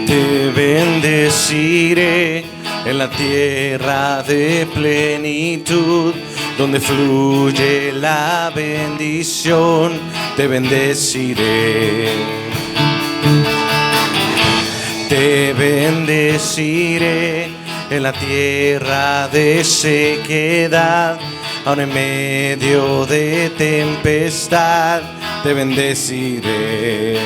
Te bendeciré en la tierra de plenitud, donde fluye la bendición. Te bendeciré. Te bendeciré en la tierra de sequedad, aun en medio de tempestad. Te bendeciré.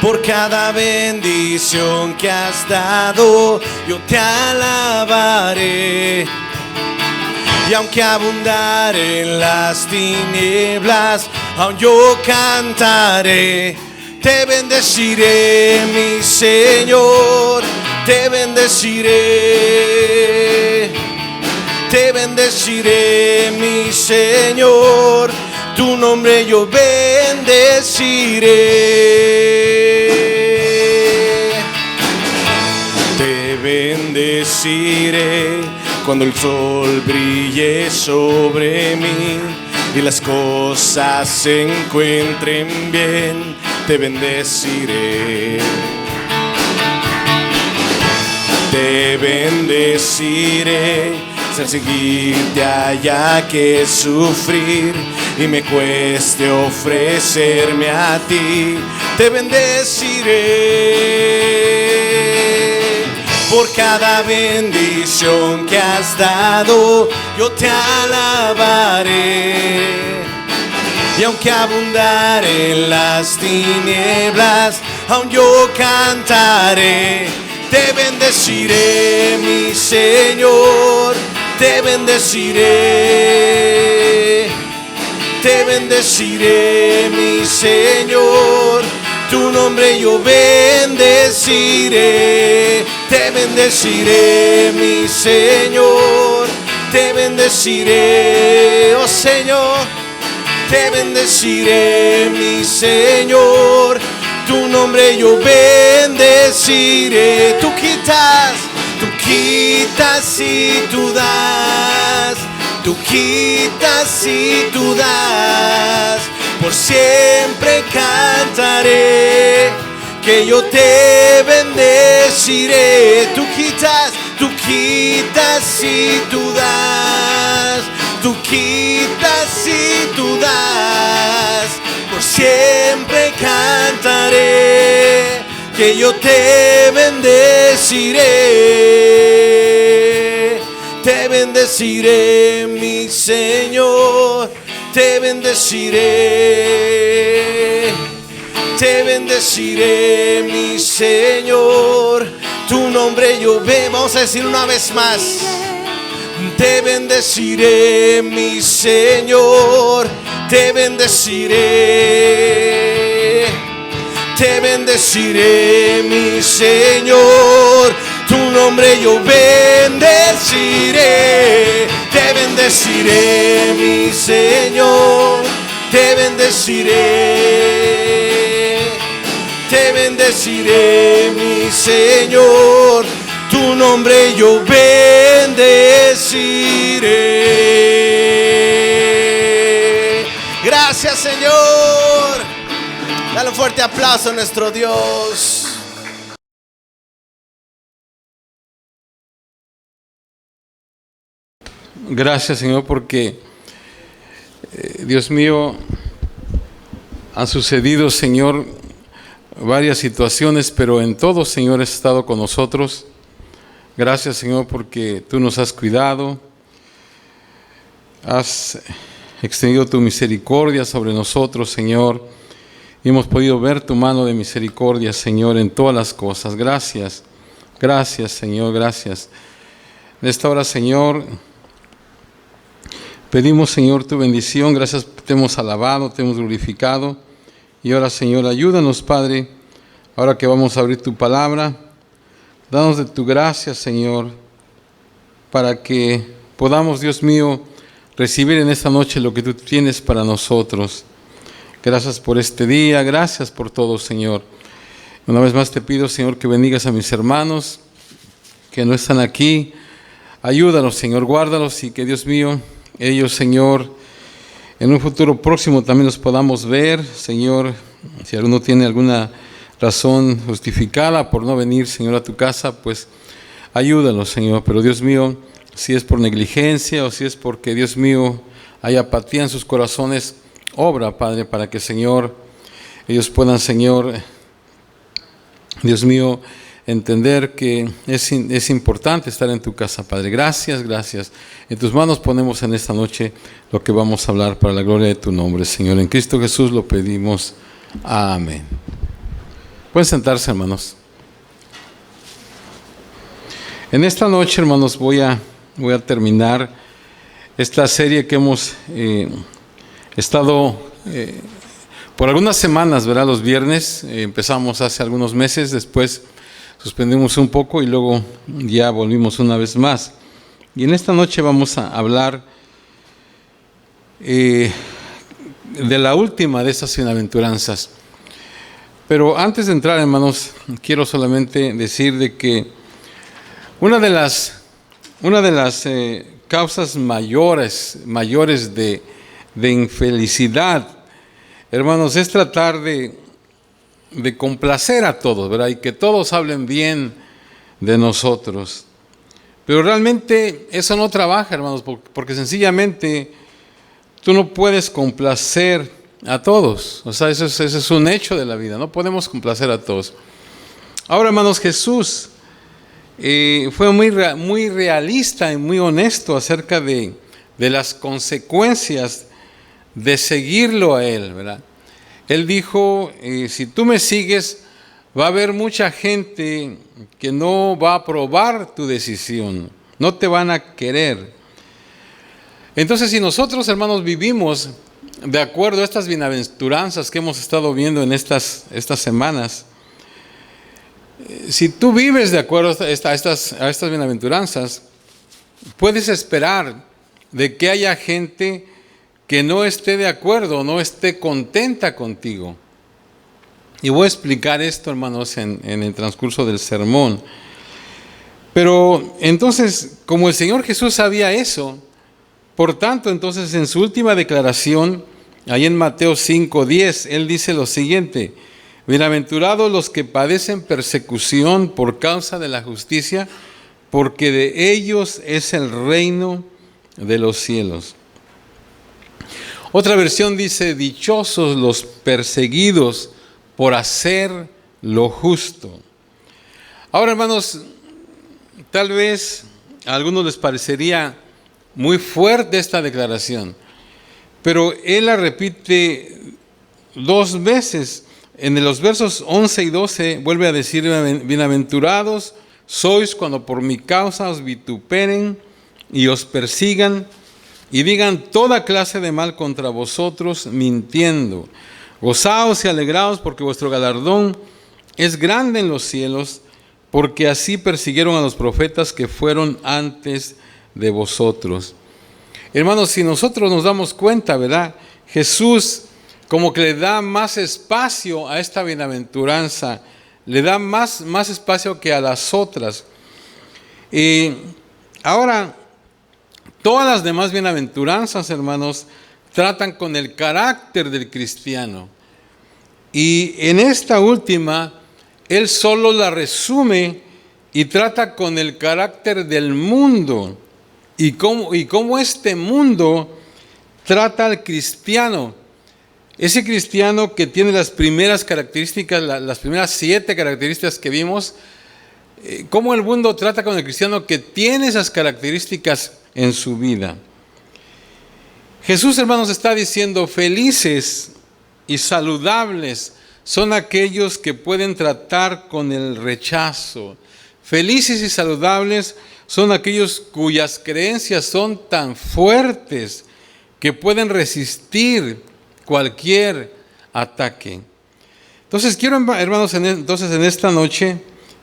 Por cada bendición que has dado, yo te alabaré. Y aunque abundare en las tinieblas, aún yo cantaré. Te bendeciré, mi Señor, te bendeciré. Te bendeciré, mi Señor, tu nombre yo bendeciré. Te bendeciré cuando el sol brille sobre mí y las cosas se encuentren bien. Te bendeciré. Te bendeciré, sin seguirte haya que sufrir y me cueste ofrecerme a ti. Te bendeciré. Por cada bendición que has dado, yo te alabaré. Y aunque abundare en las tinieblas, aún yo cantaré. Te bendeciré, mi Señor, te bendeciré. Te bendeciré, mi Señor, tu nombre yo bendeciré. Te bendeciré, mi Señor, te bendeciré, oh Señor. Te bendeciré, mi Señor, tu nombre yo bendeciré. Tú quitas y tú das. Tú quitas y tú das. Por siempre cantaré que yo te bendeciré. Tú quitas y tú das. Tú quitas y tú das. Por siempre cantaré que yo te bendeciré. Te bendeciré, mi Señor, te bendeciré. Te bendeciré, mi Señor, tu nombre yo vamos a decir una vez más. Te bendeciré, mi Señor, te bendeciré. Te bendeciré, mi Señor, tu nombre yo bendeciré. Te bendeciré, mi Señor, te bendeciré. Te bendeciré, mi Señor, tu nombre yo bendeciré. Gracias, Señor. Dale un fuerte aplauso a nuestro Dios. Gracias, Señor, porque Dios mío, han sucedido, Señor, varias situaciones, pero en todo, Señor, has estado con nosotros. Gracias, Señor, porque tú nos has cuidado, has extendido tu misericordia sobre nosotros, Señor, y hemos podido ver tu mano de misericordia, Señor, en todas las cosas. Gracias, gracias, Señor, gracias. En esta hora, Señor, pedimos, Señor, tu bendición. Gracias, te hemos alabado, te hemos glorificado. Y ahora, Señor, ayúdanos, Padre, ahora que vamos a abrir tu palabra. Danos de tu gracia, Señor, para que podamos, Dios mío, recibir en esta noche lo que tú tienes para nosotros. Gracias por este día, gracias por todo, Señor. Una vez más te pido, Señor, que bendigas a mis hermanos que no están aquí. Ayúdalos, Señor, guárdalos y que, Dios mío, ellos, Señor, en un futuro próximo también los podamos ver, Señor. Si alguno tiene alguna razón justificada por no venir, Señor, a tu casa, pues ayúdalos, Señor. Pero, Dios mío, si es por negligencia o si es porque, Dios mío, hay apatía en sus corazones, obra, Padre, para que, Señor, ellos puedan, Señor, Dios mío, entender que es importante estar en tu casa, Padre. Gracias, gracias. En tus manos ponemos en esta noche lo que vamos a hablar para la gloria de tu nombre, Señor. En Cristo Jesús lo pedimos. Amén. Pueden sentarse, hermanos. En esta noche, hermanos, voy a terminar esta serie que hemos estado por algunas semanas, ¿verdad? Los viernes empezamos hace algunos meses, después suspendimos un poco y luego ya volvimos una vez más. Y en esta noche vamos a hablar de la última de esas bienaventuranzas. Pero antes de entrar, hermanos, quiero solamente decir de que una de las causas mayores de infelicidad, hermanos, es tratar de complacer a todos, ¿verdad? Y que todos hablen bien de nosotros. Pero realmente eso no trabaja, hermanos, porque sencillamente tú no puedes complacer a todos. O sea, eso es un hecho de la vida. No podemos complacer a todos. Ahora, hermanos, Jesús fue muy realista y muy honesto acerca de las consecuencias de seguirlo a Él, ¿verdad? Él dijo, si tú me sigues, va a haber mucha gente que no va a aprobar tu decisión, no te van a querer. Entonces, si nosotros, hermanos, vivimos de acuerdo a estas bienaventuranzas que hemos estado viendo en estas semanas, si tú vives de acuerdo a estas bienaventuranzas, puedes esperar de que haya gente que no esté de acuerdo, no esté contenta contigo. Y voy a explicar esto, hermanos, en el transcurso del sermón. Pero entonces, como el Señor Jesús sabía eso, por tanto, entonces en su última declaración, ahí en Mateo 5:10, Él dice lo siguiente: bienaventurados los que padecen persecución por causa de la justicia, porque de ellos es el reino de los cielos. Otra versión dice, dichosos los perseguidos por hacer lo justo. Ahora, hermanos, tal vez a algunos les parecería muy fuerte esta declaración, pero Él la repite 2 veces. En los versos 11 y 12 vuelve a decir, bienaventurados sois cuando por mi causa os vituperen y os persigan y digan toda clase de mal contra vosotros mintiendo. Gozaos y alegraos porque vuestro galardón es grande en los cielos, porque así persiguieron a los profetas que fueron antes de vosotros. Hermanos, si nosotros nos damos cuenta, ¿verdad? Jesús como que le da más espacio a esta bienaventuranza, le da más espacio que a las otras. Ahora, todas las demás bienaventuranzas, hermanos, tratan con el carácter del cristiano. Y en esta última, Él solo la resume y trata con el carácter del mundo. Y cómo este mundo trata al cristiano. Ese cristiano que tiene las primeras características, las primeras 7 características que vimos, cómo el mundo trata con el cristiano que tiene esas características en su vida. Jesús, hermanos, está diciendo, felices y saludables son aquellos que pueden tratar con el rechazo. Felices y saludables son aquellos cuyas creencias son tan fuertes que pueden resistir cualquier ataque. Entonces quiero, hermanos, en esta noche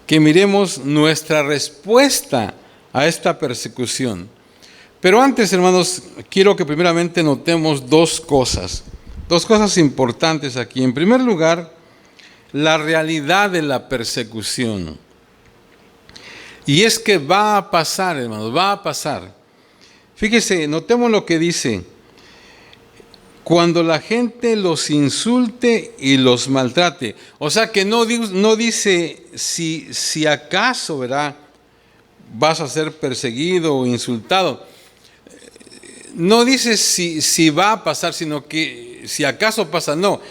que miremos nuestra respuesta a esta persecución. Pero antes, hermanos, quiero que primeramente notemos 2 cosas importantes aquí. En primer lugar, la realidad de la persecución. Y es que va a pasar, hermanos, va a pasar. Fíjese, notemos lo que dice. Cuando la gente los insulte y los maltrate. O sea que no dice si acaso, ¿verdad?, vas a ser perseguido o insultado. No dice si va a pasar, sino que si acaso pasa. No.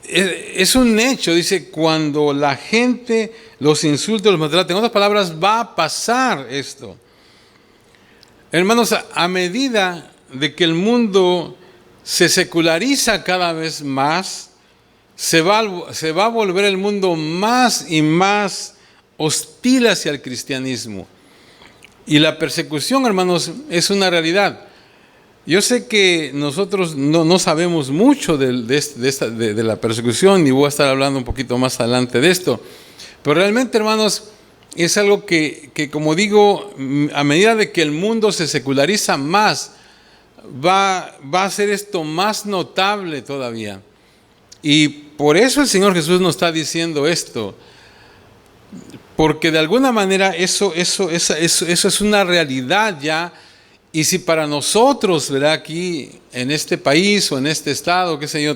Es un hecho, dice, cuando la gente los insulte o los maltrate. En otras palabras, va a pasar esto. Hermanos, a medida de que el mundo se seculariza cada vez más, se va a volver el mundo más y más hostil hacia el cristianismo. Y la persecución, hermanos, es una realidad. Yo sé que nosotros no sabemos mucho de la persecución, y voy a estar hablando un poquito más adelante de esto. Pero realmente, hermanos, es algo que como digo, a medida de que el mundo se seculariza más, va a hacer esto más notable todavía. Y por eso el Señor Jesús nos está diciendo esto. Porque de alguna manera eso es una realidad ya. Y si para nosotros, ¿verdad?, aquí en este país o en este estado, qué sé yo,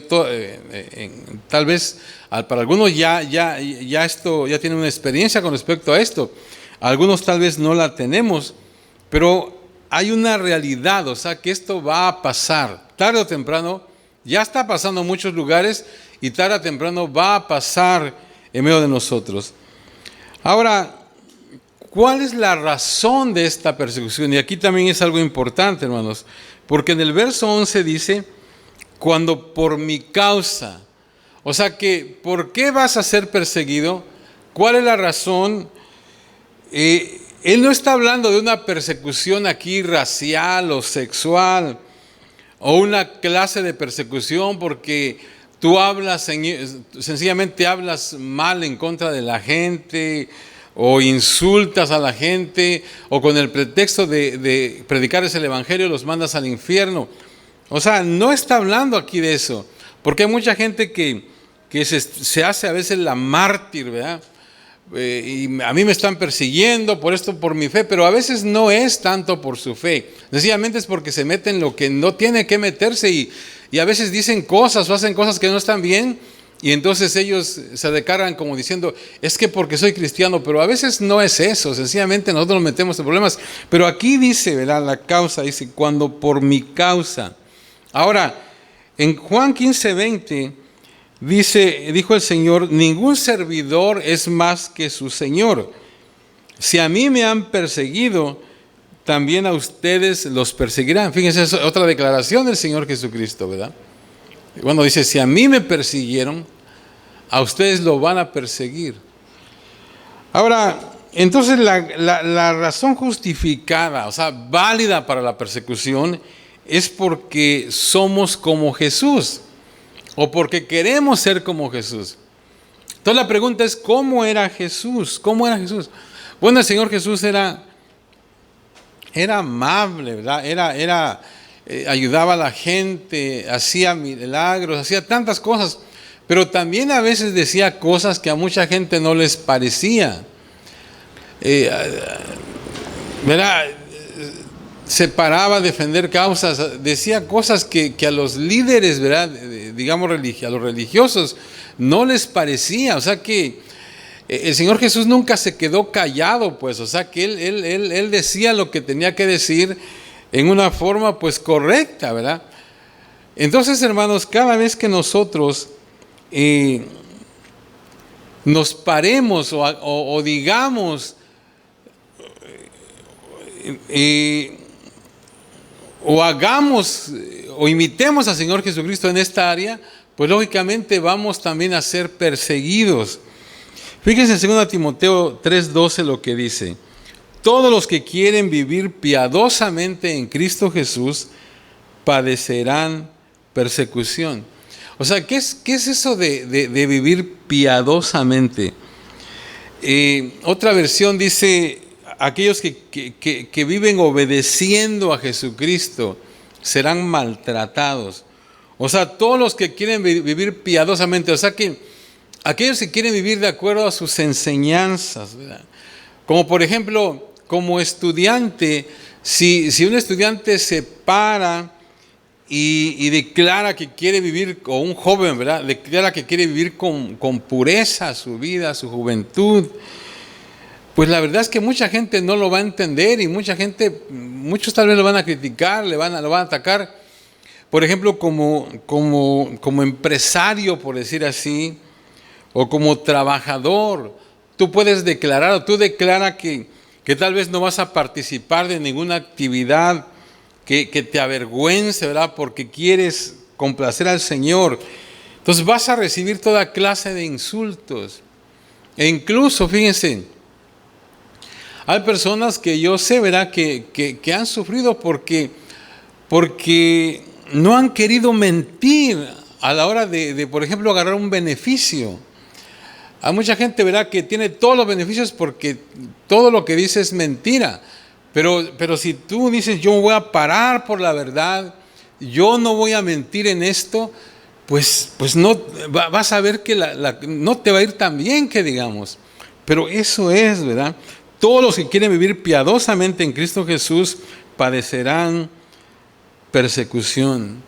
tal vez para algunos ya tienen una experiencia con respecto a esto. Algunos tal vez no la tenemos, pero hay una realidad, o sea que esto va a pasar, tarde o temprano. Ya está pasando en muchos lugares y tarde o temprano va a pasar en medio de nosotros. Ahora, ¿cuál es la razón de esta persecución? Y aquí también es algo importante, hermanos, porque en el verso 11 dice, cuando por mi causa, o sea que, ¿por qué vas a ser perseguido? ¿Cuál es la razón? Él no está hablando de una persecución aquí racial o sexual, o una clase de persecución porque tú sencillamente hablas mal en contra de la gente, o insultas a la gente, o con el pretexto de predicarles el evangelio los mandas al infierno. O sea, no está hablando aquí de eso, porque hay mucha gente que se hace a veces la mártir, ¿verdad? Y a mí me están persiguiendo por esto, por mi fe, pero a veces no es tanto por su fe, sencillamente es porque se meten lo que no tiene que meterse, y a veces dicen cosas o hacen cosas que no están bien, y entonces ellos se declaran como diciendo, es que porque soy cristiano, pero a veces no es eso, sencillamente nosotros nos metemos en problemas. Pero aquí dice, ¿verdad?, la causa, dice, cuando por mi causa. Ahora, en Juan 15:20, dijo el Señor, ningún servidor es más que su Señor. Si a mí me han perseguido, también a ustedes los perseguirán. Fíjense, es otra declaración del Señor Jesucristo, ¿verdad? Bueno, dice, si a mí me persiguieron, a ustedes lo van a perseguir. Ahora, entonces la razón justificada, o sea, válida para la persecución, es porque somos como Jesús, o porque queremos ser como Jesús. Entonces la pregunta es, ¿cómo era Jesús? ¿Cómo era Jesús? Bueno, el Señor Jesús era amable, ¿verdad? Ayudaba a la gente, hacía milagros, hacía tantas cosas, pero también a veces decía cosas que a mucha gente no les parecía. ¿Verdad? Se paraba a defender causas, decía cosas que a los líderes, ¿verdad?, digamos a los religiosos, no les parecía. O sea que el Señor Jesús nunca se quedó callado, pues, o sea que él decía lo que tenía que decir en una forma pues correcta, ¿verdad? Entonces, hermanos, cada vez que nosotros nos paremos o digamos o hagamos o imitemos al Señor Jesucristo en esta área, pues lógicamente vamos también a ser perseguidos. Fíjense en 2 Timoteo 3:12 lo que dice: todos los que quieren vivir piadosamente en Cristo Jesús padecerán persecución. O sea, ¿qué es eso de vivir piadosamente? Otra versión dice, aquellos que viven obedeciendo a Jesucristo serán maltratados. O sea, todos los que quieren vivir piadosamente, o sea que aquellos que quieren vivir de acuerdo a sus enseñanzas, ¿verdad? Como por ejemplo, como estudiante, si un estudiante se para y declara que quiere vivir, o un joven, ¿verdad? Declara que quiere vivir con pureza su vida, su juventud, pues la verdad es que mucha gente no lo va a entender y muchos tal vez lo van a criticar, lo van a atacar. Por ejemplo, como empresario, por decir así, o como trabajador, tú puedes declarar, o tú declara que tal vez no vas a participar de ninguna actividad que te avergüence, ¿verdad? Porque quieres complacer al Señor. Entonces vas a recibir toda clase de insultos. E incluso, fíjense, hay personas que yo sé, ¿verdad? Que han sufrido porque no han querido mentir a la hora de, por ejemplo, agarrar un beneficio. Hay mucha gente, ¿verdad?, que tiene todos los beneficios porque todo lo que dice es mentira. Pero si tú dices, yo voy a parar por la verdad, yo no voy a mentir en esto, pues no vas a ver que no te va a ir tan bien que digamos. Pero eso es, ¿verdad? Todos los que quieren vivir piadosamente en Cristo Jesús padecerán persecución.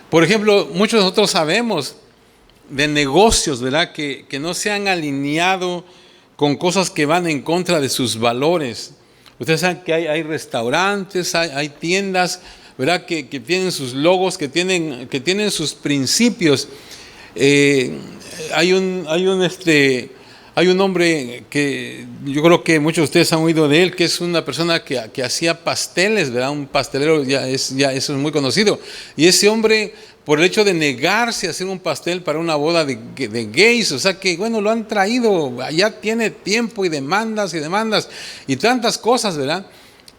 Por ejemplo, muchos de nosotros sabemos de negocios, ¿verdad?, que no se han alineado con cosas que van en contra de sus valores. Ustedes saben que hay restaurantes, hay tiendas, ¿verdad?, que tienen sus logos, que tienen sus principios. Hay un hombre que yo creo que muchos de ustedes han oído de él, que es una persona que hacía pasteles, ¿verdad? Un pastelero, ya eso es muy conocido. Y ese hombre, por el hecho de negarse a hacer un pastel para una boda de gays, o sea que, bueno, lo han traído, ya tiene tiempo y demandas y tantas cosas, ¿verdad?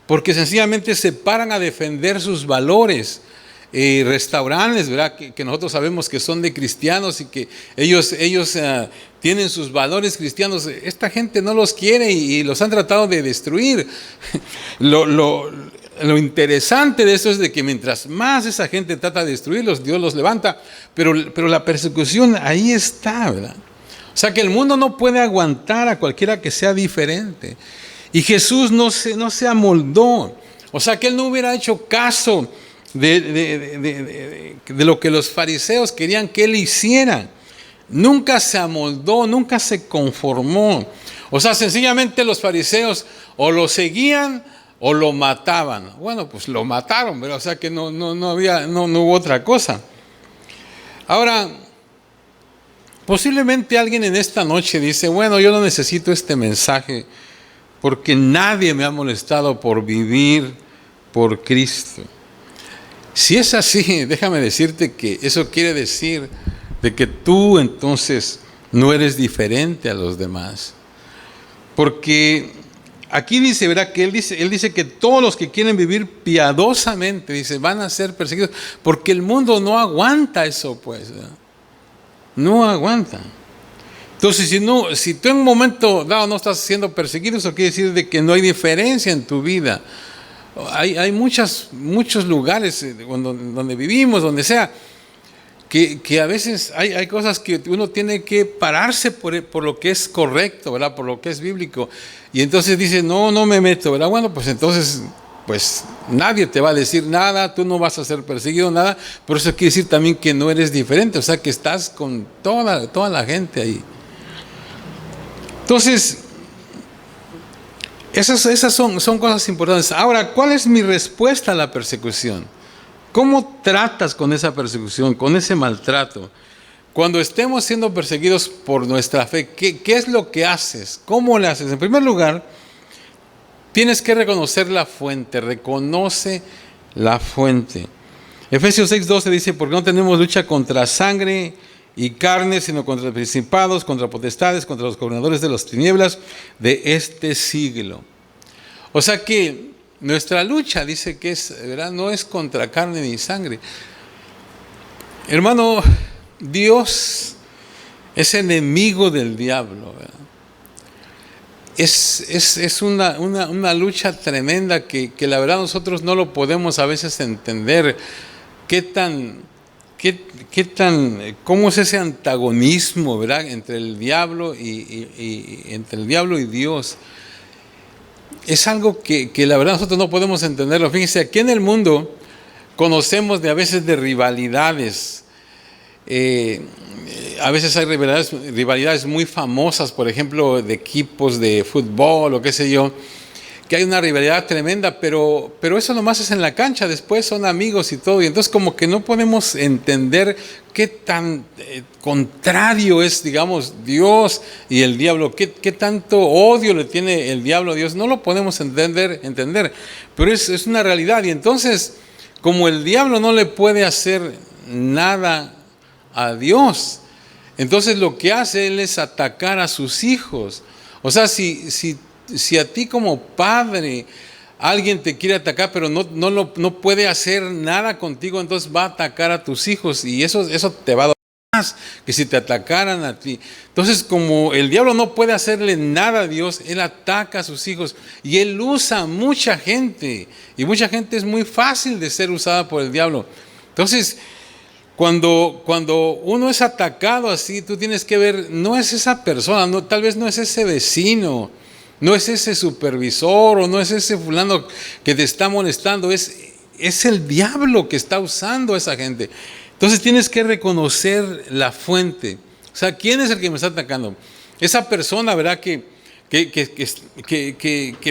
Porque sencillamente se paran a defender sus valores. Restaurantes, ¿verdad?, que nosotros sabemos que son de cristianos y que ellos tienen sus valores cristianos. Esta gente no los quiere y los han tratado de destruir. Lo interesante de eso es de que mientras más esa gente trata de destruirlos, Dios los levanta, pero la persecución ahí está, ¿verdad? O sea que el mundo no puede aguantar a cualquiera que sea diferente. Y Jesús no se amoldó. O sea que Él no hubiera hecho caso de lo que los fariseos querían que Él hiciera. Nunca se amoldó, nunca se conformó. O sea, sencillamente los fariseos o lo seguían o lo mataban. Bueno, pues lo mataron, pero o sea que no hubo otra cosa. Ahora, posiblemente alguien en esta noche dice, bueno, yo no necesito este mensaje porque nadie me ha molestado por vivir por Cristo. Si es así, déjame decirte que eso quiere decir de que tú entonces no eres diferente a los demás. Porque aquí dice, ¿verdad?, que él dice que todos los que quieren vivir piadosamente, dice, van a ser perseguidos, porque el mundo no aguanta eso, pues, ¿verdad? No aguanta. Entonces, si tú en un momento dado no estás siendo perseguido, eso quiere decir de que no hay diferencia en tu vida. Hay muchos lugares donde vivimos, donde sea, que a veces hay cosas que uno tiene que pararse por lo que es correcto, ¿verdad?, por lo que es bíblico. Y entonces dice, no me meto, ¿verdad? Bueno, pues entonces, pues nadie te va a decir nada, tú no vas a ser perseguido, nada. Pero eso quiere decir también que no eres diferente, o sea que estás con toda la gente ahí. Entonces, esas son cosas importantes. Ahora, ¿cuál es mi respuesta a la persecución? ¿Cómo tratas con esa persecución, con ese maltrato? Cuando estemos siendo perseguidos por nuestra fe, ¿qué es lo que haces? ¿Cómo le haces? En primer lugar, tienes que reconocer la fuente. Reconoce la fuente. Efesios 6:12 dice, porque no tenemos lucha contra sangre y carne, sino contra principados, contra potestades, contra los gobernadores de las tinieblas de este siglo. O sea que nuestra lucha, dice que es, ¿verdad?, no es contra carne ni sangre. Hermano, Dios es enemigo del diablo, ¿verdad? Es una lucha tremenda que la verdad nosotros no lo podemos a veces entender. Qué ¿cómo es ese antagonismo, ¿verdad?, entre el diablo y Dios? Es algo que la verdad nosotros no podemos entenderlo. Fíjense, aquí en el mundo conocemos a veces de rivalidades. A veces hay rivalidades muy famosas, por ejemplo, de equipos de fútbol o qué sé yo, que hay una rivalidad tremenda, pero eso nomás es en la cancha, después son amigos y todo, y entonces como que no podemos entender qué tan contrario es, digamos, Dios y el diablo, qué tanto odio le tiene el diablo a Dios, no lo podemos entender, pero es una realidad. Y entonces, como el diablo no le puede hacer nada a Dios, entonces lo que hace él es atacar a sus hijos. O sea, si a ti como padre alguien te quiere atacar, pero no puede hacer nada contigo, entonces va a atacar a tus hijos, y eso te va a doler más que si te atacaran a ti. Entonces, como el diablo no puede hacerle nada a Dios, él ataca a sus hijos, y él usa a mucha gente, y mucha gente es muy fácil de ser usada por el diablo. Entonces, cuando uno es atacado así, tú tienes que ver, no es esa persona, tal vez no es ese vecino, no es ese supervisor, o no es ese fulano que te está molestando, es el diablo que está usando a esa gente. Entonces tienes que reconocer la fuente. O sea, ¿quién es el que me está atacando? Esa persona, ¿verdad?, que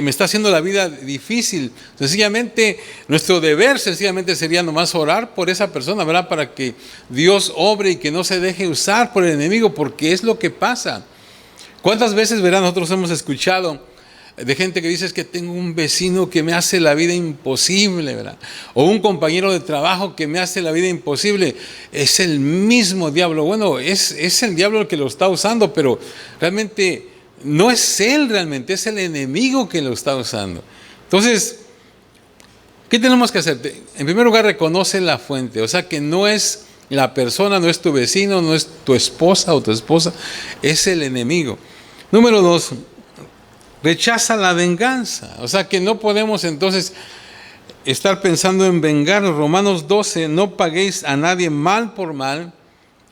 me está haciendo la vida difícil. Sencillamente, nuestro deber sencillamente sería nomás orar por esa persona, ¿verdad?, para que Dios obre y que no se deje usar por el enemigo, porque es lo que pasa. ¿Cuántas veces, verdad, nosotros hemos escuchado de gente que dice es que tengo un vecino que me hace la vida imposible, ¿verdad?, o un compañero de trabajo que me hace la vida imposible? Es el mismo diablo. Bueno, es el diablo el que lo está usando, pero realmente no es él, realmente es el enemigo que lo está usando. Entonces, ¿qué tenemos que hacer? En primer lugar, reconoce la fuente. O sea, que no es la persona, no es tu vecino, no es tu esposa o tu esposa, es el enemigo. Número 2, rechaza la venganza. O sea, que no podemos entonces estar pensando en vengar. Romanos 12, no paguéis a nadie mal por mal,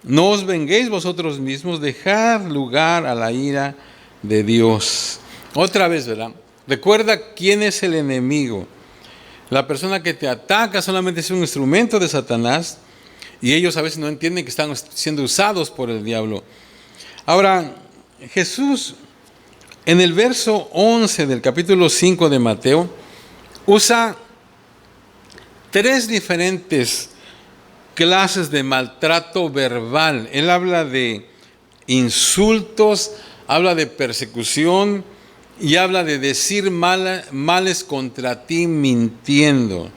no os venguéis vosotros mismos, dejad lugar a la ira de Dios. Otra vez, ¿verdad? Recuerda quién es el enemigo. La persona que te ataca solamente es un instrumento de Satanás, y ellos a veces no entienden que están siendo usados por el diablo. Ahora, Jesús, en el verso 11 del capítulo 5 de Mateo, usa 3 diferentes clases de maltrato verbal. Él habla de insultos, habla de persecución y habla de decir males contra ti mintiendo.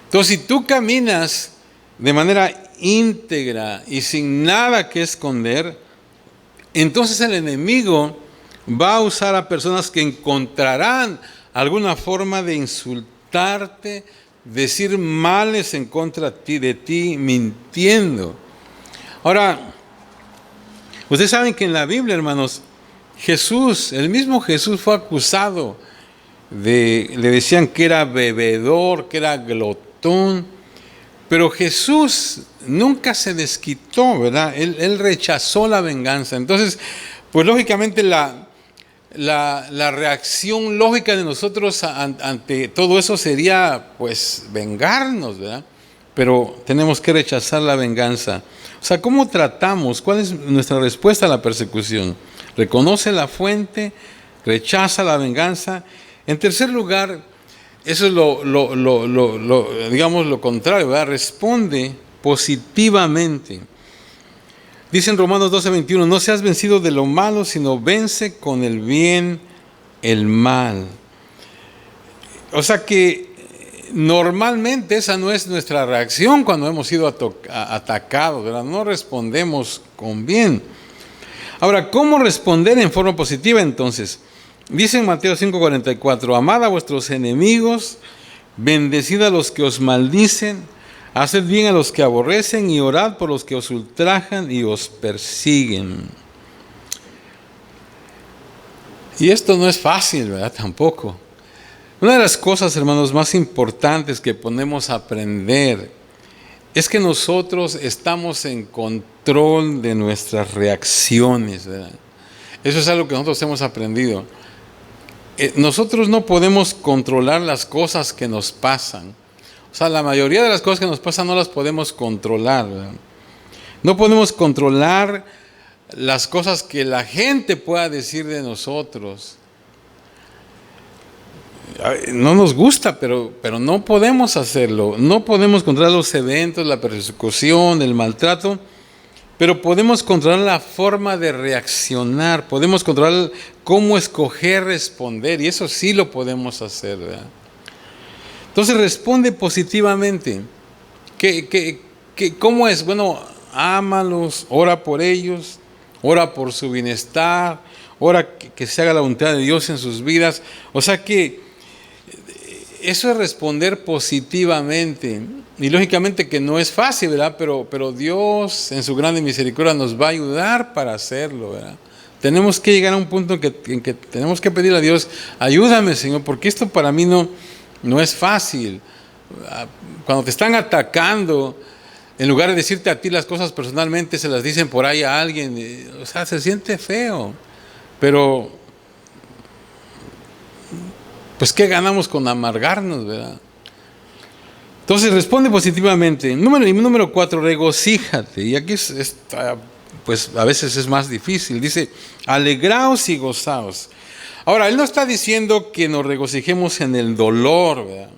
Entonces, si tú caminas de manera íntegra y sin nada que esconder, entonces el enemigo va a usar a personas que encontrarán alguna forma de insultarte, decir males en contra de ti mintiendo. Ahora, ustedes saben que en la Biblia, hermanos, Jesús, el mismo Jesús fue acusado le decían que era bebedor, que era glotón, pero Jesús nunca se desquitó, ¿verdad? Él rechazó la venganza. Entonces, pues lógicamente la reacción lógica de nosotros ante todo eso sería, pues, vengarnos, ¿verdad? Pero tenemos que rechazar la venganza. O sea, ¿cómo tratamos? ¿Cuál es nuestra respuesta a la persecución? Reconoce la fuente, rechaza la venganza. En tercer lugar, eso es digamos lo contrario, ¿verdad? Responde positivamente. Dice en Romanos 12:21, no seas vencido de lo malo, sino vence con el bien el mal. O sea que normalmente esa no es nuestra reacción cuando hemos sido atacados, ¿verdad? No respondemos con bien. Ahora, ¿cómo responder en forma positiva entonces? Dice en Mateo 5:44, amad a vuestros enemigos, bendecid a los que os maldicen, haced bien a los que aborrecen y orad por los que os ultrajan y os persiguen. Y esto no es fácil, ¿verdad? Tampoco. Una de las cosas, hermanos, más importantes que podemos aprender es que nosotros estamos en control de nuestras reacciones, ¿verdad? Eso es algo que nosotros hemos aprendido. Nosotros no podemos controlar las cosas que nos pasan. O sea, la mayoría de las cosas que nos pasan no las podemos controlar, ¿verdad? No podemos controlar las cosas que la gente pueda decir de nosotros. No nos gusta, pero no podemos hacerlo. No podemos controlar los eventos, la persecución, el maltrato, pero podemos controlar la forma de reaccionar, podemos controlar cómo escoger responder, y eso sí lo podemos hacer, ¿verdad? Entonces responde positivamente. ¿Cómo es? Bueno, ámalos, ora por ellos, ora por su bienestar, ora que se haga la voluntad de Dios en sus vidas. O sea que eso es responder positivamente. Y lógicamente que no es fácil, ¿verdad? Pero Dios en su grande misericordia nos va a ayudar para hacerlo, ¿verdad? Tenemos que llegar a un punto en que tenemos que pedirle a Dios, ayúdame, Señor, porque esto para mí no es fácil. Cuando te están atacando, en lugar de decirte a ti las cosas personalmente, se las dicen por ahí a alguien. O sea, se siente feo. Pero, pues, ¿qué ganamos con amargarnos, verdad? Entonces, responde positivamente. Número 4, regocíjate. Y aquí pues, a veces es más difícil. Dice, alegraos y gozaos. Ahora, él no está diciendo que nos regocijemos en el dolor, ¿verdad?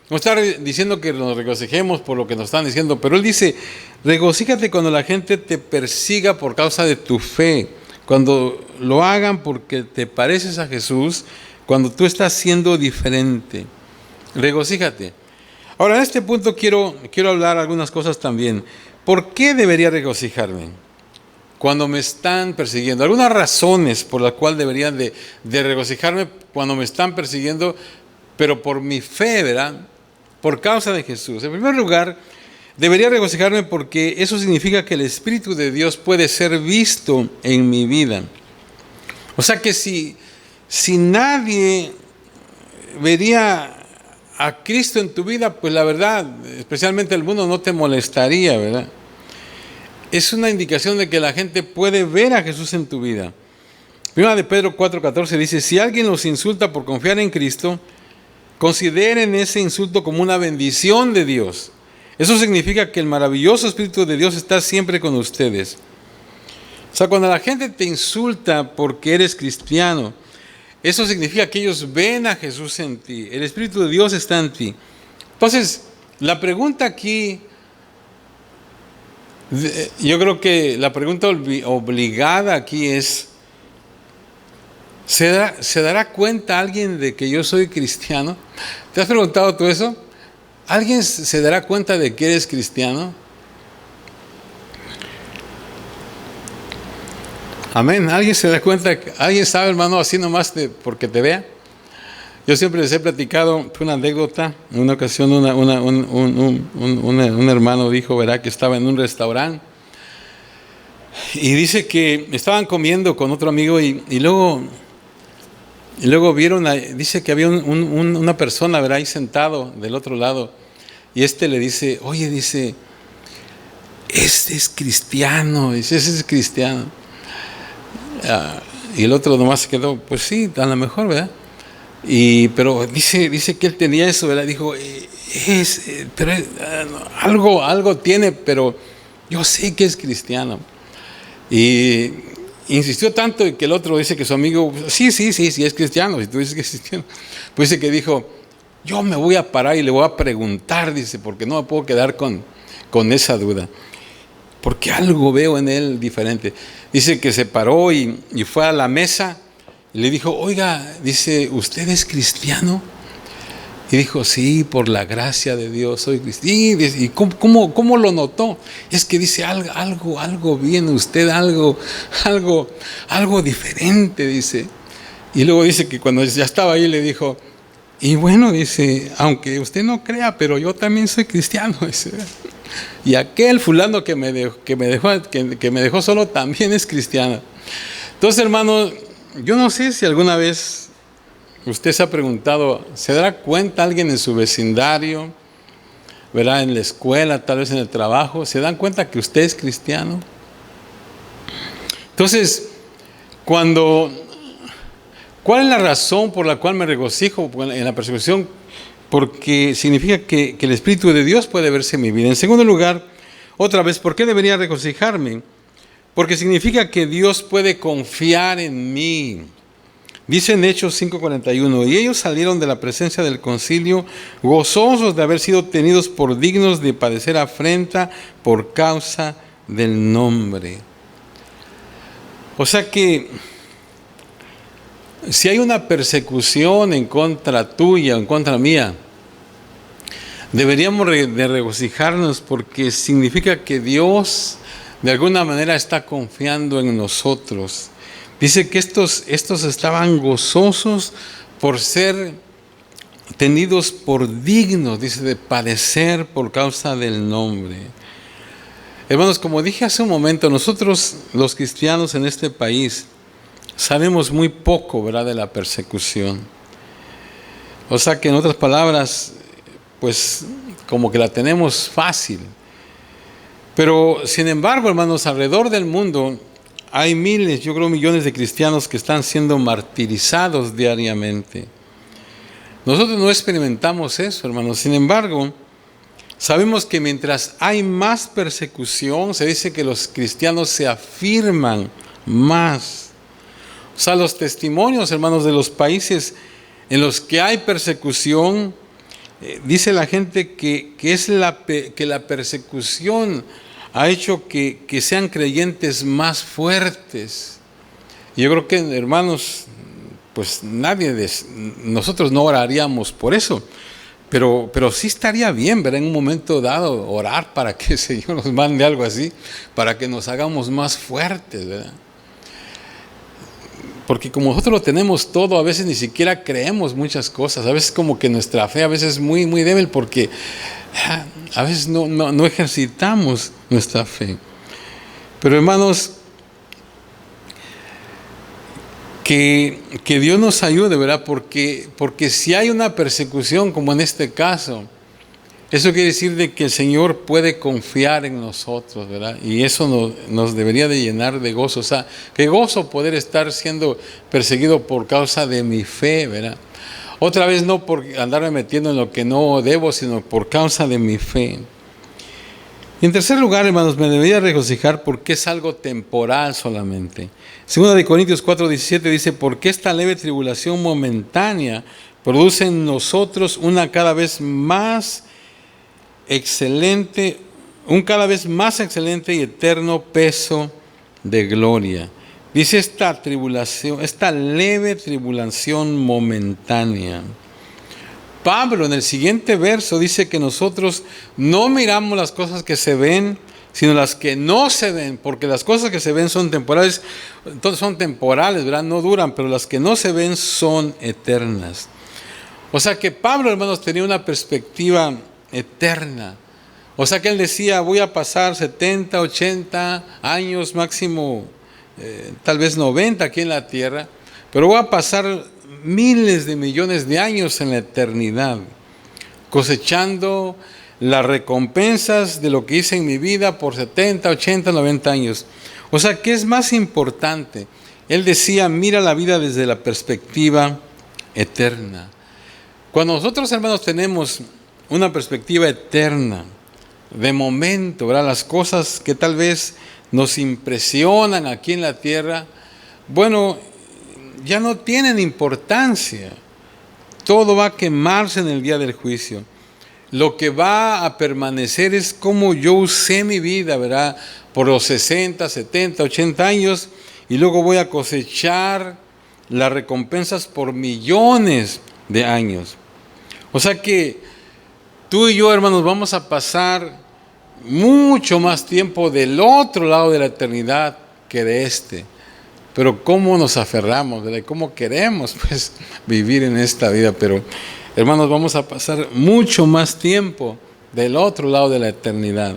No está diciendo que nos regocijemos por lo que nos están diciendo, pero él dice, regocíjate cuando la gente te persiga por causa de tu fe, cuando lo hagan porque te pareces a Jesús, cuando tú estás siendo diferente. Regocíjate. Ahora, en este punto quiero hablar algunas cosas también. ¿Por qué debería regocijarme cuando me están persiguiendo? Algunas razones por las cuales debería de regocijarme cuando me están persiguiendo, pero por mi fe, ¿verdad? Por causa de Jesús. En primer lugar, debería regocijarme porque eso significa que el Espíritu de Dios puede ser visto en mi vida. O sea que si nadie vería a Cristo en tu vida, pues la verdad, especialmente el mundo no te molestaría, ¿verdad? Es una indicación de que la gente puede ver a Jesús en tu vida. Primera de Pedro 4:14 dice, si alguien los insulta por confiar en Cristo, consideren ese insulto como una bendición de Dios. Eso significa que el maravilloso Espíritu de Dios está siempre con ustedes. O sea, cuando la gente te insulta porque eres cristiano, eso significa que ellos ven a Jesús en ti. El Espíritu de Dios está en ti. Entonces, la pregunta aquí, yo creo que la pregunta obligada aquí es, ¿se dará cuenta alguien de que yo soy cristiano? ¿Te has preguntado tú eso? ¿Alguien se dará cuenta de que eres cristiano? Amén. ¿Alguien se da cuenta? ¿Alguien sabe, hermano, así nomás porque te vea? Yo siempre les he platicado, fue una anécdota. En una ocasión un hermano dijo, ¿verdad?, que estaba en un restaurante y dice que estaban comiendo con otro amigo y luego vieron, dice que había una persona, ¿verdad?, ahí sentado del otro lado, y le dice, oye, dice, este es cristiano, dice, ese es cristiano. Y el otro nomás se quedó, pues sí, a lo mejor, ¿verdad? Pero dice que él tenía eso, ¿verdad? Dijo, pero algo tiene, pero yo sé que es cristiano. Y insistió tanto que el otro dice que su amigo, sí, es cristiano. Si tú dices que es cristiano, pues dice que dijo, yo me voy a parar y le voy a preguntar, dice, porque no me puedo quedar con esa duda. Porque algo veo en él diferente. Dice que se paró y fue a la mesa y le dijo, oiga, dice, ¿usted es cristiano? Y dijo, sí, por la gracia de Dios soy cristiano. ¿Y cómo lo notó? Es que dice, algo viene usted, algo diferente, dice. Y luego dice que cuando ya estaba ahí le dijo, y bueno, dice, aunque usted no crea, pero yo también soy cristiano, dice. Y aquel fulano que me dejó solo también es cristiano. Entonces, hermano, yo no sé si alguna vez usted se ha preguntado, ¿se dará cuenta alguien en su vecindario ¿verdad? En la escuela, tal vez en el trabajo, se dan cuenta que usted es cristiano. Entonces, ¿cuál es la razón por la cual me regocijo en la persecución? Porque significa que el Espíritu de Dios puede verse en mi vida. En segundo lugar, otra vez, ¿por qué debería regocijarme? Porque significa que Dios puede confiar en mí. Dice en Hechos 5:41, y ellos salieron de la presencia del concilio gozosos de haber sido tenidos por dignos de padecer afrenta por causa del nombre. O sea que si hay una persecución en contra tuya, en contra mía, deberíamos de regocijarnos porque significa que Dios de alguna manera está confiando en nosotros. Dice que estos estaban gozosos por ser tenidos por dignos, dice, de padecer por causa del nombre. Hermanos, como dije hace un momento, nosotros los cristianos en este país sabemos muy poco, ¿verdad?, de la persecución. O sea que en otras palabras, pues como que la tenemos fácil. Pero sin embargo, hermanos, alrededor del mundo hay miles, yo creo millones de cristianos que están siendo martirizados diariamente. Nosotros no experimentamos eso, hermanos. Sin embargo, sabemos que mientras hay más persecución, se dice que los cristianos se afirman más. O sea, los testimonios, hermanos, de los países en los que hay persecución, dice la gente que la persecución ha hecho que sean creyentes más fuertes. Y yo creo que, hermanos, pues nosotros no oraríamos por eso. Pero sí estaría bien, ¿verdad?, en un momento dado orar para que el Señor nos mande algo así, para que nos hagamos más fuertes, ¿verdad? Porque como nosotros lo tenemos todo, a veces ni siquiera creemos muchas cosas, a veces como que nuestra fe a veces es muy, muy débil porque a veces no ejercitamos nuestra fe. Pero hermanos, que Dios nos ayude, ¿verdad? Porque si hay una persecución, como en este caso, eso quiere decir de que el Señor puede confiar en nosotros, ¿verdad? Y eso nos debería de llenar de gozo. O sea, qué gozo poder estar siendo perseguido por causa de mi fe, ¿verdad? Otra vez no por andarme metiendo en lo que no debo, sino por causa de mi fe. Y en tercer lugar, hermanos, me debería regocijar porque es algo temporal solamente. Segunda de Corintios 4:17 dice, porque esta leve tribulación momentánea produce en nosotros un cada vez más excelente y eterno peso de gloria. Dice esta leve tribulación momentánea. Pablo en el siguiente verso dice que nosotros no miramos las cosas que se ven, sino las que no se ven, porque las cosas que se ven son temporales, entonces son temporales, ¿verdad? No duran, pero las que no se ven son eternas. O sea que Pablo, hermanos, tenía una perspectiva eterna. O sea que él decía, voy a pasar 70, 80 años, máximo tal vez 90 aquí en la tierra, pero voy a pasar miles de millones de años en la eternidad, cosechando las recompensas de lo que hice en mi vida por 70, 80, 90 años. O sea, ¿qué es más importante? Él decía, mira la vida desde la perspectiva eterna. Cuando nosotros, hermanos, tenemos una perspectiva eterna, de momento, ¿verdad?, las cosas que tal vez nos impresionan aquí en la tierra, bueno, ya no tienen importancia. Todo va a quemarse en el día del juicio. Lo que va a permanecer es cómo yo usé mi vida, ¿verdad?, por los 60, 70, 80 años, y luego voy a cosechar las recompensas por millones de años. O sea que tú y yo, hermanos, vamos a pasar mucho más tiempo del otro lado de la eternidad que de este. Pero cómo nos aferramos, ¿verdad?, cómo queremos pues vivir en esta vida. Pero, hermanos, vamos a pasar mucho más tiempo del otro lado de la eternidad.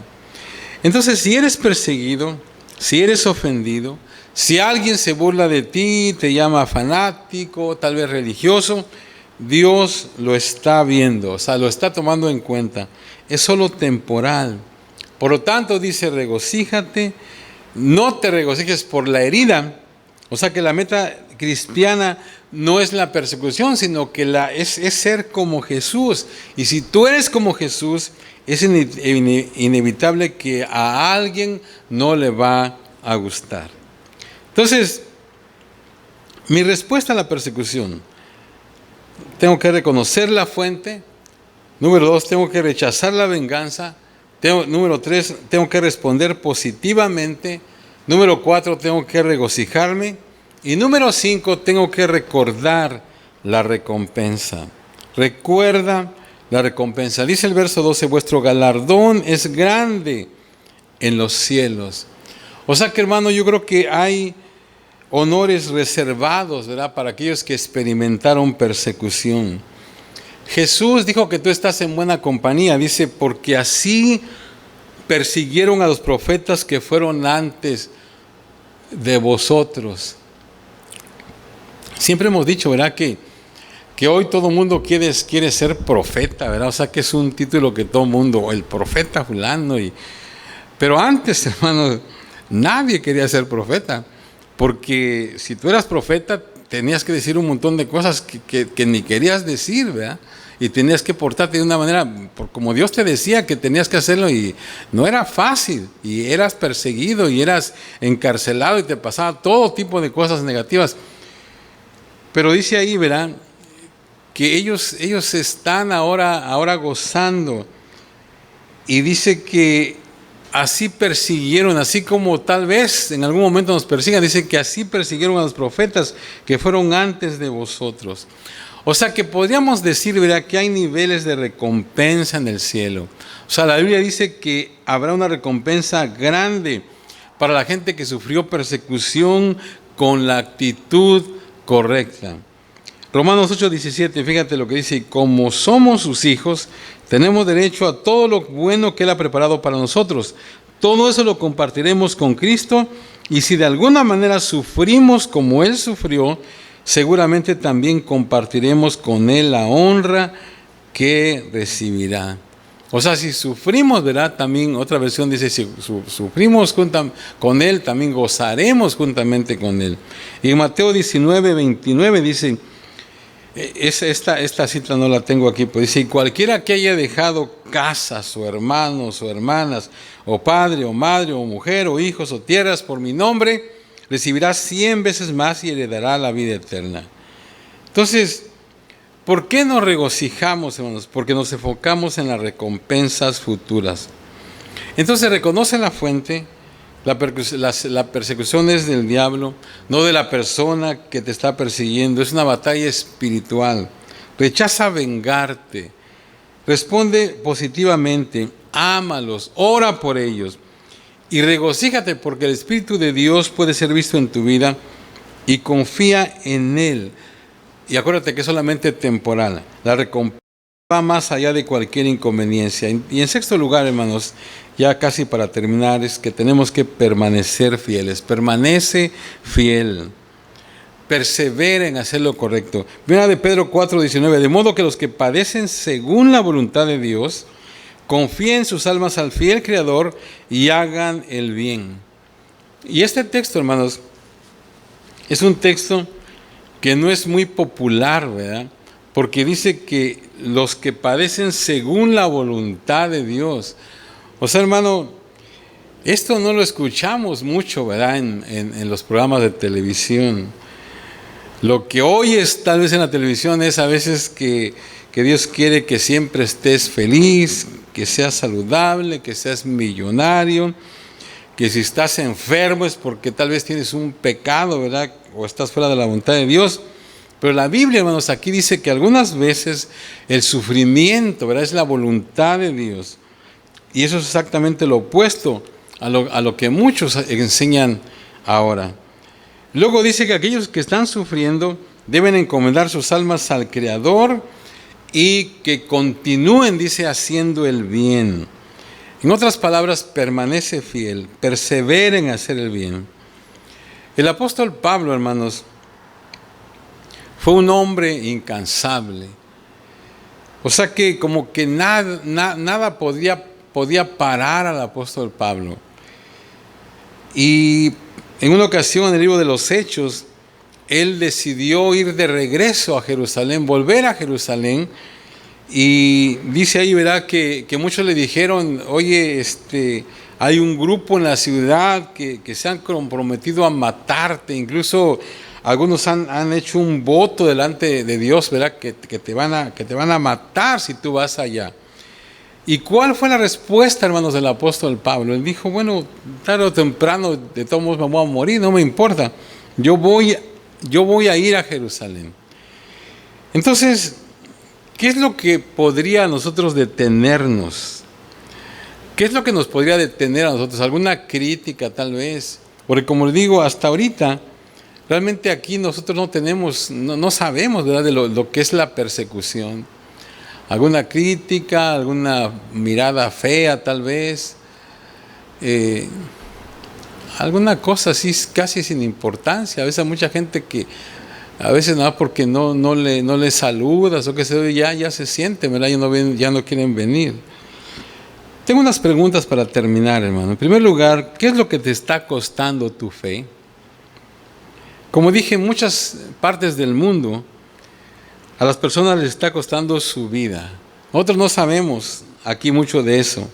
Entonces, si eres perseguido, si eres ofendido, si alguien se burla de ti, te llama fanático, tal vez religioso, Dios lo está viendo, o sea, lo está tomando en cuenta. es solo temporal. Por lo tanto, dice, regocíjate, no te regocijes por la herida. O sea que la meta cristiana no es la persecución, sino que es ser como Jesús. Y si tú eres como Jesús, es inevitable que a alguien no le va a gustar. Entonces, mi respuesta a la persecución: tengo que reconocer la fuente. Número 2, tengo que rechazar la venganza. Número 3, tengo que responder positivamente. Número 4, tengo que regocijarme. Y número 5, tengo que recordar la recompensa. Recuerda la recompensa. Dice el verso 12, vuestro galardón es grande en los cielos. O sea que, hermano, yo creo que hay honores reservados, ¿verdad?, para aquellos que experimentaron persecución. Jesús dijo que tú estás en buena compañía. Dice, porque así persiguieron a los profetas que fueron antes de vosotros. Siempre hemos dicho, ¿verdad?, que hoy todo el mundo quiere ser profeta, ¿verdad? O sea que es un título que todo el mundo, el profeta fulano. Pero antes, hermano, nadie quería ser profeta. Porque si tú eras profeta, tenías que decir un montón de cosas que ni querías decir, ¿verdad? Y tenías que portarte de una manera, como Dios te decía que tenías que hacerlo, y no era fácil, y eras perseguido, y eras encarcelado, y te pasaba todo tipo de cosas negativas. Pero dice ahí, ¿verdad?, que ellos están ahora gozando, y dice que así persiguieron, así como tal vez en algún momento nos persigan, dice que así persiguieron a los profetas que fueron antes de vosotros. O sea que podríamos decir, ¿verdad?, que hay niveles de recompensa en el cielo. O sea, la Biblia dice que habrá una recompensa grande para la gente que sufrió persecución con la actitud correcta. Romanos 8:17, fíjate lo que dice: y como somos sus hijos, tenemos derecho a todo lo bueno que Él ha preparado para nosotros. Todo eso lo compartiremos con Cristo, y si de alguna manera sufrimos como Él sufrió, seguramente también compartiremos con Él la honra que recibirá. O sea, si sufrimos, ¿verdad?, también otra versión dice, si sufrimos con Él, también gozaremos juntamente con Él. Y en Mateo 19:29 dice, esta cita no la tengo aquí, pero dice, cualquiera que haya dejado casas, o hermanos, o hermanas, o padre, o madre, o mujer, o hijos, o tierras por mi nombre, recibirá 100 veces más y heredará la vida eterna. Entonces, ¿por qué nos regocijamos, hermanos? Porque nos enfocamos en las recompensas futuras. Entonces, reconoce la fuente. La persecución es del diablo, no de la persona que te está persiguiendo. Es una batalla espiritual. Rechaza vengarte. Responde positivamente. Ámalos. Ora por ellos. Y regocíjate porque el Espíritu de Dios puede ser visto en tu vida, y confía en Él. Y acuérdate que es solamente temporal. La recompensa va más allá de cualquier inconveniencia. Y en sexto lugar, hermanos, ya casi para terminar, es que tenemos que permanecer fieles. Permanece fiel. Persevera en hacer lo correcto. Mira de Pedro 4:19. De modo que los que padecen según la voluntad de Dios, confíen sus almas al fiel Creador y hagan el bien. Y este texto, hermanos, es un texto que no es muy popular, ¿verdad? Porque dice que los que padecen según la voluntad de Dios. O sea, hermano, esto no lo escuchamos mucho, ¿verdad?, en los programas de televisión. Lo que oyes tal vez en la televisión es a veces que Dios quiere que siempre estés feliz, que seas saludable, que seas millonario, que si estás enfermo es porque tal vez tienes un pecado, ¿verdad?, o estás fuera de la voluntad de Dios. Pero la Biblia, hermanos, aquí dice que algunas veces el sufrimiento, ¿verdad?, es la voluntad de Dios. Y eso es exactamente lo opuesto a lo que muchos enseñan ahora. Luego dice que aquellos que están sufriendo deben encomendar sus almas al Creador y que continúen, dice, haciendo el bien. En otras palabras, permanece fiel, persevera en hacer el bien. El apóstol Pablo, hermanos, fue un hombre incansable. O sea que como que nada podía parar al apóstol Pablo. Y en una ocasión en el libro de los Hechos, él decidió ir de regreso a Jerusalén, volver a Jerusalén. Y dice ahí, ¿verdad?, que muchos le dijeron, oye, hay un grupo en la ciudad que se han comprometido a matarte. Incluso algunos han hecho un voto delante de Dios, ¿verdad?, que te van a matar si tú vas allá. ¿Y cuál fue la respuesta, hermanos, del apóstol Pablo? Él dijo, bueno, tarde o temprano, de todos modos me voy a morir, no me importa. Yo voy a ir a Jerusalén. Entonces, ¿qué es lo que podría a nosotros detenernos? ¿Qué es lo que nos podría detener a nosotros? ¿Alguna crítica tal vez? Porque como les digo, hasta ahorita, realmente aquí nosotros no sabemos, ¿verdad?, de lo que es la persecución. ¿Alguna crítica? ¿Alguna mirada fea tal vez? Alguna cosa así casi sin importancia. A veces hay mucha gente que a veces nada porque no le saludas o qué sé yo, ya se siente, ¿verdad? Ya no quieren venir. Tengo unas preguntas para terminar, hermano. En primer lugar, ¿qué es lo que te está costando tu fe? Como dije, en muchas partes del mundo a las personas les está costando su vida. Nosotros no sabemos aquí mucho de eso.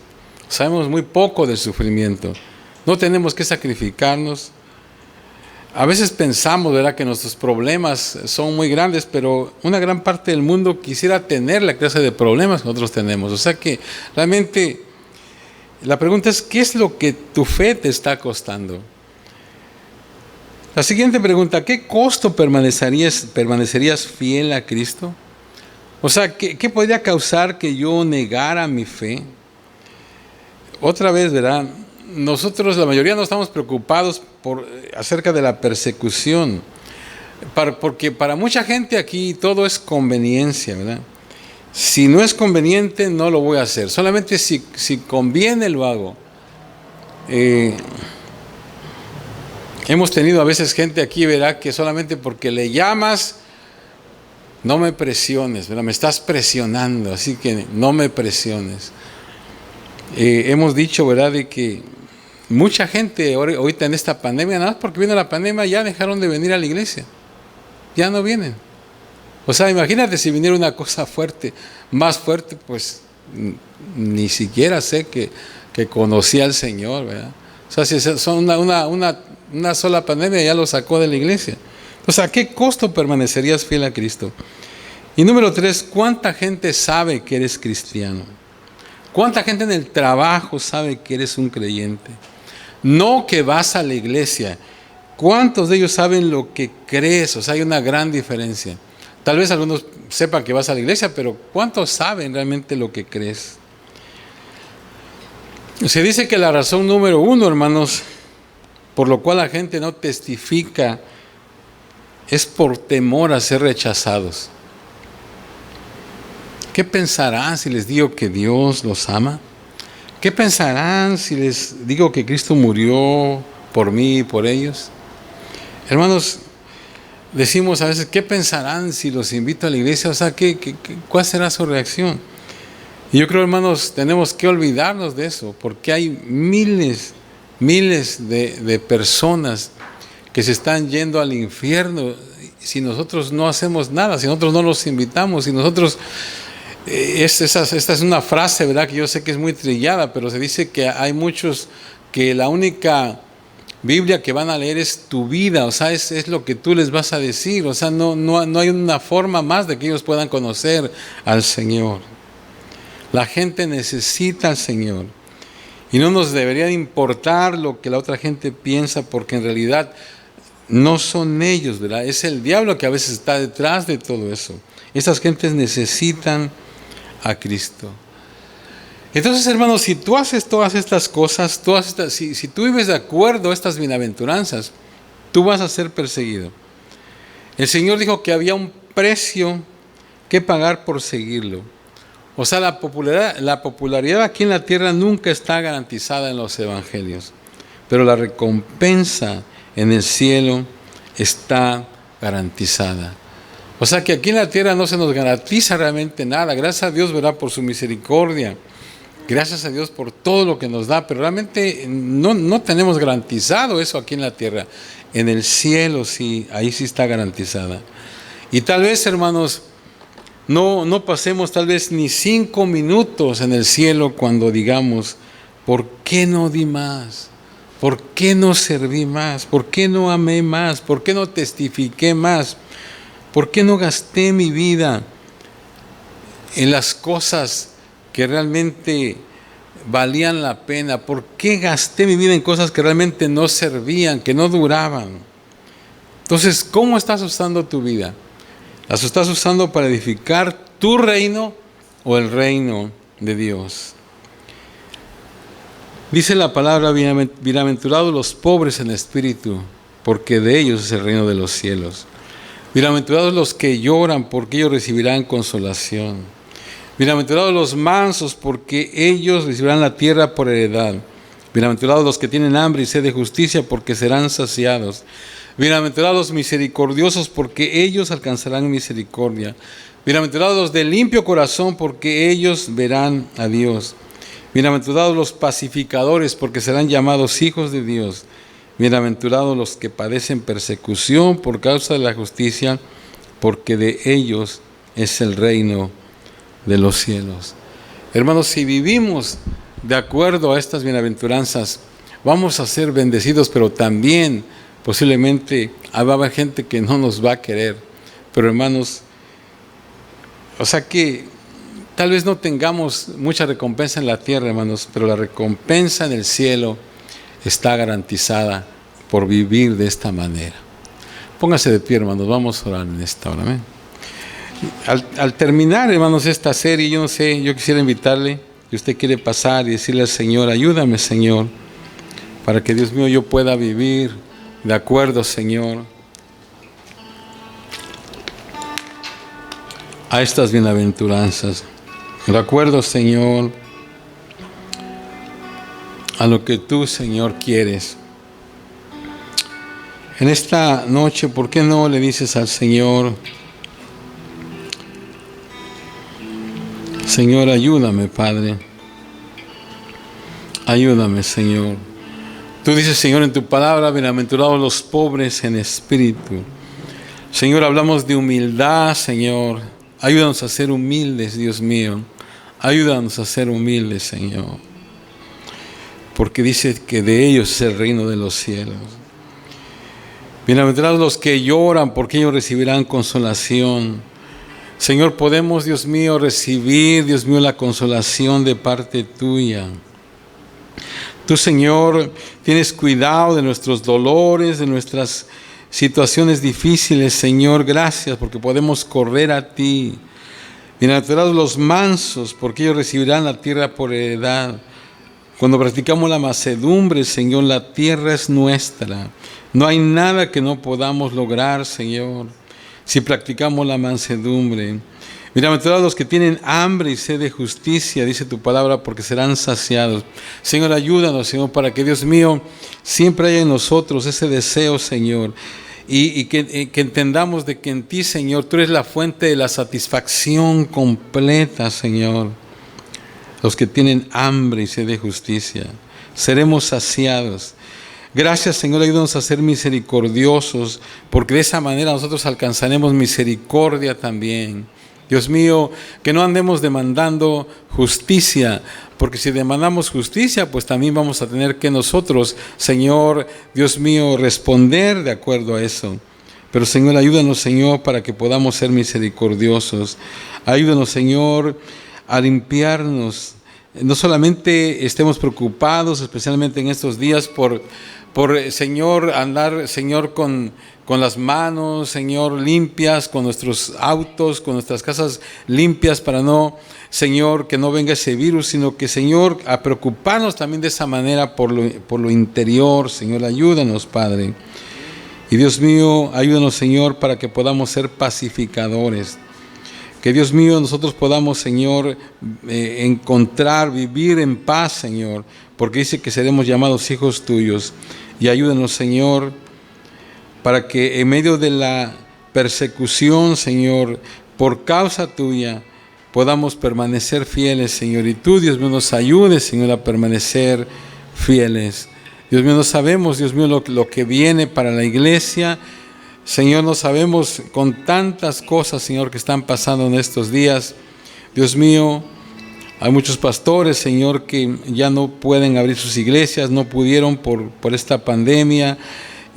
Sabemos muy poco del sufrimiento. No tenemos que sacrificarnos. A veces pensamos, ¿verdad?, que nuestros problemas son muy grandes, pero una gran parte del mundo quisiera tener la clase de problemas que nosotros tenemos. O sea que realmente la pregunta es, ¿qué es lo que tu fe te está costando? La siguiente pregunta, ¿qué costo permanecerías fiel a Cristo? O sea, ¿qué podría causar que yo negara mi fe? Otra vez, ¿verdad? Nosotros, la mayoría, no estamos preocupados acerca de la persecución, porque para mucha gente aquí todo es conveniencia, ¿verdad? Si no es conveniente, no lo voy a hacer. Solamente si conviene, lo hago. Hemos tenido a veces gente aquí, ¿verdad?, que solamente porque le llamas, no me presiones, ¿verdad?, me estás presionando, así que no me presiones. Hemos dicho, ¿verdad?, de que mucha gente ahorita en esta pandemia, nada más porque viene la pandemia, ya dejaron de venir a la iglesia. Ya no vienen. O sea, imagínate si viniera una cosa fuerte, más fuerte, pues ni siquiera sé que conocía al Señor, ¿verdad? O sea, si son una sola pandemia, ya lo sacó de la iglesia. O sea, ¿a qué costo permanecerías fiel a Cristo? Y número 3, ¿cuánta gente sabe que eres cristiano? ¿Cuánta gente en el trabajo sabe que eres un creyente? No que vas a la iglesia. ¿Cuántos de ellos saben lo que crees? O sea, hay una gran diferencia. Tal vez algunos sepan que vas a la iglesia, pero ¿cuántos saben realmente lo que crees? Se dice que la razón número 1, hermanos, por lo cual la gente no testifica, es por temor a ser rechazados. ¿Qué pensarán si les digo que Dios los ama? ¿Qué pensarán si les digo que Cristo murió por mí y por ellos? Hermanos, decimos a veces, ¿qué pensarán si los invito a la iglesia? O sea, ¿cuál será su reacción? Y yo creo, hermanos, tenemos que olvidarnos de eso, porque hay miles de personas que se están yendo al infierno si nosotros no hacemos nada, si nosotros no los invitamos, si nosotros... Esta es una frase, ¿verdad?, que yo sé que es muy trillada, pero se dice que hay muchos que la única Biblia que van a leer es tu vida, o sea, es lo que tú les vas a decir, o sea, no hay una forma más de que ellos puedan conocer al Señor. La gente necesita al Señor y no nos debería importar lo que la otra gente piensa, porque en realidad no son ellos, ¿verdad? Es el diablo que a veces está detrás de todo eso. Esas gentes necesitan a Cristo. Entonces, hermanos, si tú haces todas estas cosas, si tú vives de acuerdo a estas bienaventuranzas, tú vas a ser perseguido. El Señor dijo que había un precio que pagar por seguirlo. O sea, la popularidad aquí en la tierra nunca está garantizada en los evangelios, pero la recompensa en el cielo está garantizada. O sea que aquí en la tierra no se nos garantiza realmente nada. Gracias a Dios, ¿verdad?, por su misericordia. Gracias a Dios por todo lo que nos da, pero realmente no tenemos garantizado eso aquí en la tierra. En el cielo sí, ahí sí está garantizada. Y tal vez, hermanos, no pasemos tal vez ni 5 minutos en el cielo cuando digamos, ¿por qué no di más? ¿Por qué no serví más? ¿Por qué no amé más? ¿Por qué no testifiqué más? ¿Por qué no gasté mi vida en las cosas que realmente valían la pena? ¿Por qué gasté mi vida en cosas que realmente no servían, que no duraban? Entonces, ¿cómo estás usando tu vida? ¿Las estás usando para edificar tu reino o el reino de Dios? Dice la palabra, bienaventurados los pobres en espíritu, porque de ellos es el reino de los cielos. Bienaventurados los que lloran, porque ellos recibirán consolación. Bienaventurados los mansos, porque ellos recibirán la tierra por heredad. Bienaventurados los que tienen hambre y sed de justicia, porque serán saciados. Bienaventurados los misericordiosos, porque ellos alcanzarán misericordia. Bienaventurados los de limpio corazón, porque ellos verán a Dios. Bienaventurados los pacificadores, porque serán llamados hijos de Dios. Bienaventurados los que padecen persecución por causa de la justicia, porque de ellos es el reino de los cielos. Hermanos, si vivimos de acuerdo a estas bienaventuranzas, vamos a ser bendecidos, pero también posiblemente va a haber gente que no nos va a querer. Pero hermanos, o sea que tal vez no tengamos mucha recompensa en la tierra, hermanos, pero la recompensa en el cielo está garantizada por vivir de esta manera. Póngase de pie, hermanos, vamos a orar en esta hora. ¿Amén? Al terminar, hermanos, esta serie, yo no sé, yo quisiera invitarle, si usted quiere pasar y decirle al Señor, ayúdame, Señor, para que, Dios mío, yo pueda vivir de acuerdo, Señor, a estas bienaventuranzas. De acuerdo, Señor, a lo que tú, Señor, quieres. En esta noche, ¿por qué no le dices al Señor, Señor, ayúdame, Padre? Ayúdame, Señor. Tú dices, Señor, en tu palabra, bienaventurados los pobres en espíritu. Señor, hablamos de humildad, Señor. Ayúdanos a ser humildes, Dios mío. Ayúdanos a ser humildes, Señor. Porque dice que de ellos es el reino de los cielos. Bienaventurados los que lloran, porque ellos recibirán consolación. Señor, podemos, Dios mío, recibir, Dios mío, la consolación de parte tuya. Tú, Señor, tienes cuidado de nuestros dolores, de nuestras situaciones difíciles, Señor. Gracias porque podemos correr a ti. Bienaventurados los mansos, porque ellos recibirán la tierra por heredad. Cuando practicamos la mansedumbre, Señor, la tierra es nuestra. No hay nada que no podamos lograr, Señor, si practicamos la mansedumbre. Bienaventurados los que tienen hambre y sed de justicia, dice tu palabra, porque serán saciados. Señor, ayúdanos, Señor, para que, Dios mío, siempre haya en nosotros ese deseo, Señor, y que entendamos de que en ti, Señor, tú eres la fuente de la satisfacción completa, Señor. Los que tienen hambre y sed de justicia, seremos saciados. Gracias, Señor, ayúdanos a ser misericordiosos, porque de esa manera nosotros alcanzaremos misericordia también. Dios mío, que no andemos demandando justicia, porque si demandamos justicia, pues también vamos a tener que nosotros, Señor, Dios mío, responder de acuerdo a eso. Pero, Señor, ayúdanos, Señor, para que podamos ser misericordiosos. Ayúdanos, Señor, a limpiarnos. No solamente estemos preocupados, especialmente en estos días, por Señor, andar, Señor, con las manos, Señor, limpias, con nuestros autos, con nuestras casas limpias, para no, Señor, que no venga ese virus, sino que, Señor, a preocuparnos también de esa manera por lo interior. Señor, ayúdanos, Padre. Y Dios mío, ayúdanos, Señor, para que podamos ser pacificadores. Que, Dios mío, nosotros podamos, Señor, vivir en paz, Señor, porque dice que seremos llamados hijos tuyos. Y ayúdanos, Señor, para que en medio de la persecución, Señor, por causa tuya, podamos permanecer fieles, Señor. Y tú, Dios mío, nos ayudes, Señor, a permanecer fieles. Dios mío, no sabemos, Dios mío, lo que viene para la iglesia. Señor, no sabemos con tantas cosas, Señor, que están pasando en estos días. Dios mío, hay muchos pastores, Señor, que ya no pueden abrir sus iglesias, no pudieron por esta pandemia.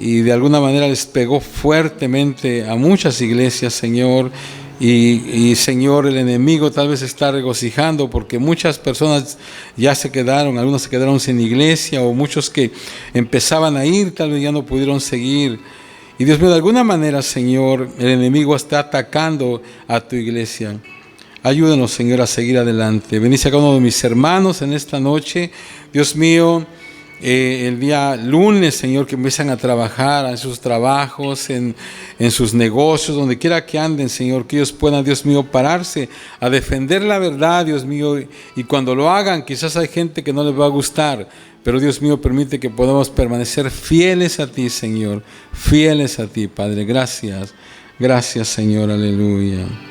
Y de alguna manera les pegó fuertemente a muchas iglesias, Señor. Y Señor, el enemigo tal vez está regocijando porque muchas personas ya se quedaron, algunos se quedaron sin iglesia, o muchos que empezaban a ir tal vez ya no pudieron seguir. Y Dios mío, de alguna manera, Señor, el enemigo está atacando a tu iglesia. Ayúdanos, Señor, a seguir adelante. Bendice a cada uno de mis hermanos en esta noche. Dios mío, el día lunes, Señor, que empiezan a trabajar en sus trabajos, en sus negocios, donde quiera que anden, Señor, que ellos puedan, Dios mío, pararse a defender la verdad, Dios mío, y cuando lo hagan, quizás hay gente que no les va a gustar, pero Dios mío, permite que podamos permanecer fieles a ti, Señor, fieles a ti, Padre. Gracias, gracias, Señor, aleluya.